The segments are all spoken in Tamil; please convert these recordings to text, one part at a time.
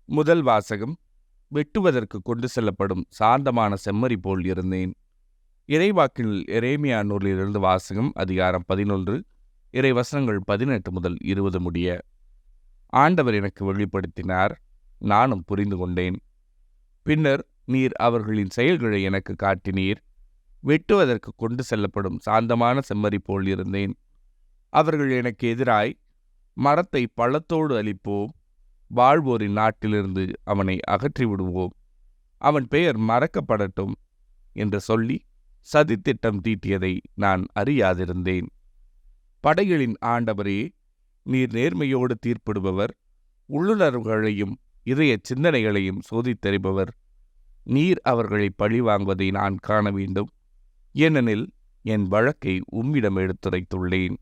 முதல் வாசகம். வெட்டுவதற்கு கொண்டு செல்லப்படும் சாந்தமான செம்மறி போல் இருந்தேன். இறைவாக்கில் எரேமியா நூலிலிருந்து வாசகம். அதிகாரம் 11, இறை வசனங்கள் 18 முதல் 20 முடிய. ஆண்டவர் எனக்கு வெளிப்படுத்தினார், நானும் புரிந்து கொண்டேன். பின்னர் நீர் அவர்களின் செயல்களை எனக்கு காட்டினீர். வெட்டுவதற்கு கொண்டு செல்லப்படும் சாந்தமான செம்மறி போல் இருந்தேன். அவர்கள் எனக்கு எதிராய், மரத்தை பழத்தோடு அழிப்போம், வாழ்வோரின் நாட்டிலிருந்து அவனை அகற்றிவிடுவோம், அவன் பெயர் மறக்கப்படட்டும் என்று சொல்லி சதித்திட்டம் தீட்டியதை நான் அறியாதிருந்தேன். படைகளின் ஆண்டவரே, நீர் நேர்மையோடு தீர்ப்பிடுபவர், உள்ளுணர்வுகளையும் இதய சிந்தனைகளையும் சோதித்தறிபவர். நீர் அவர்களை பழிவாங்குவதை நான் காண வேண்டும், ஏனெனில் என் வழக்கை உம்மிடம் எடுத்துரைத்துள்ளேன்.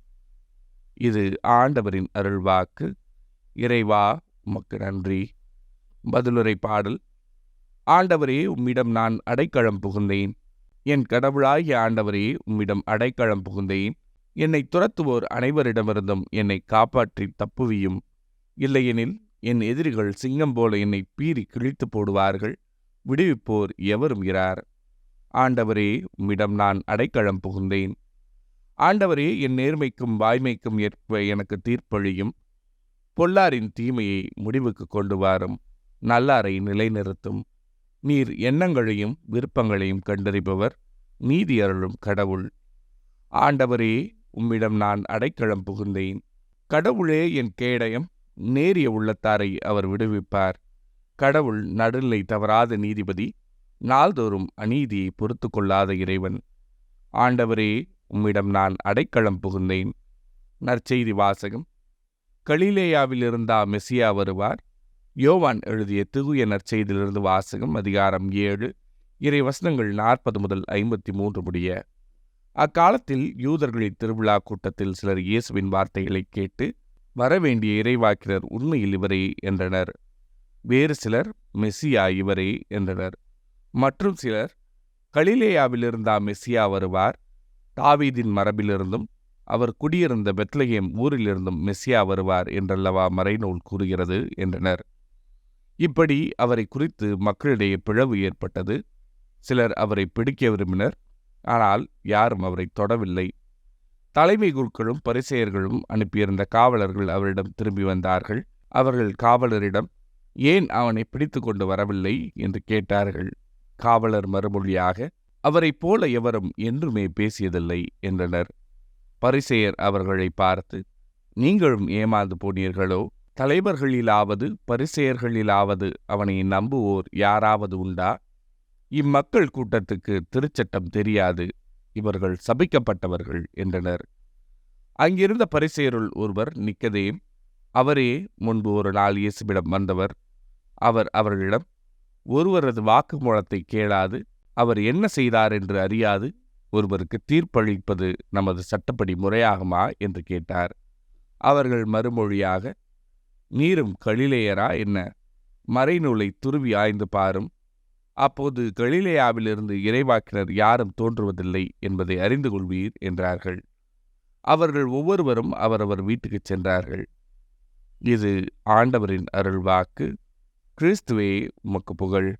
இது ஆண்டவரின் அருள்வாக்கு. இறைவா, உமக்கு நன்றி. பதிலுரை பாடல். ஆண்டவரே, உம்மிடம் நான் அடைக்கலம் புகுந்தேன். என் கடவுளாகிய ஆண்டவரே, உம்மிடம் அடைக்கலம் புகுந்தேன். என்னை துரத்துவோர் அனைவரிடமிருந்தும் என்னை காப்பாற்றி தப்புவியும். இல்லையெனில் என் எதிரிகள் சிங்கம் போல என்னை பீறி கிழித்து போடுவார்கள். விடுவிப்போர் எவரும் இரார். ஆண்டவரே, உம்மிடம் நான் அடைக்கலம் புகுந்தேன். ஆண்டவரே, என் நேர்மைக்கும் வாய்மைக்கும் ஏற்ப எனக்கு தீர்ப்பளியும். பொல்லாரின் தீமையை முடிவுக்கு கொண்டு வாரும், நல்லாரை நிலைநிறுத்தும். நீர் எண்ணங்களையும் விருப்பங்களையும் கண்டறிபவர், நீதி அருளும் கடவுள். ஆண்டவரே, உம்மிடம் நான் அடைக்கலம் புகுந்தேன். கடவுளே என் கேடயம், நேரிய உள்ளத்தாரை அவர் விடுவிப்பார். கடவுள் நடுநிலை தவறாத நீதிபதி, நாள்தோறும் அநீதியை பொறுத்து கொள்ளாத இறைவன். ஆண்டவரே, உம்மிடம் நான் அடைக்கலம் புகுந்தேன். நற்செய்தி வாசகம். கலிலேயாவிலிருந்தா மெசியா வருவார்? யோவான் எழுதிய தூய நற்செய்தியிலிருந்து வாசகம். அதிகாரம் 7, இறை வசனங்கள் 40 முதல் 53 முடிய. அக்காலத்தில் யூதர்களின் திருவிழா கூட்டத்தில் சிலர் இயேசுவின் வார்த்தைகளை கேட்டு, வரவேண்டிய இறைவாக்கினர் உண்மையில் இவரே என்றனர். வேறு சிலர், மெசியா இவரே என்றனர். மற்றும் சிலர், கலிலேயாவிலிருந்தா மெசியா வருவார்? தாவீதின் மரபிலிருந்தும் அவர் குடியிருந்த பெத்லகேம் ஊரிலிருந்தும் மெசியா வருவார் என்றல்லவா மறைநூல் கூறுகிறது என்றனர். இப்படி அவரை குறித்து மக்களிடையே பிளவு ஏற்பட்டது. சிலர் அவரை பிடிக்க விரும்பினர், ஆனால் யாரும் அவரை தொடவில்லை. தலைமை குருக்களும் பரிசேயர்களும் அனுப்பியிருந்த காவலர்கள் அவரிடம் திரும்பி வந்தார்கள். அவர்கள் காவலரிடம், ஏன் அவனை பிடித்து கொண்டு வரவில்லை என்று கேட்டார்கள். காவலர் மறுமொழியாக, அவரைப் போல எவரும் என்றுமே பேசியதில்லை என்றனர். பரிசேயர் அவர்களை பார்த்து, நீங்களும் ஏமாந்து போனீர்களோ? தலைவர்களிலாவது பரிசேயர்களிலாவது அவனை நம்புவோர் யாராவது உண்டா? இம்மக்கள் கூட்டத்துக்கு திருச்சட்டம் தெரியாது, இவர்கள் சபிக்கப்பட்டவர்கள் என்றனர். அங்கிருந்த பரிசேயருள் ஒருவர் நிக்கதேம், அவரே முன்பு ஒரு நாள் இயேசுவிடம் வந்தவர். அவர் அவர்களிடம், ஒருவரது வாக்குமூலத்தை கேளாது, அவர் என்ன செய்தார் என்று அறியாது ஒருவருக்கு தீர்ப்பளிப்பது நமது சட்டப்படி முறையாகுமா என்று கேட்டார். அவர்கள் மறுமொழியாக, நீரும் கலிலேயரா என்ன? மறைநூலை துருவி ஆய்ந்து பாரும். அப்போது கலிலேயாவிலிருந்து இறைவாக்கினர் யாரும் தோன்றுவதில்லை என்பதை அறிந்து கொள்வீர் என்றார்கள். அவர்கள் ஒவ்வொருவரும் அவரவர் வீட்டுக்கு சென்றார்கள். இது ஆண்டவரின் அருள்வாக்கு. கிறிஸ்துவே, உமக்கு புகழ்.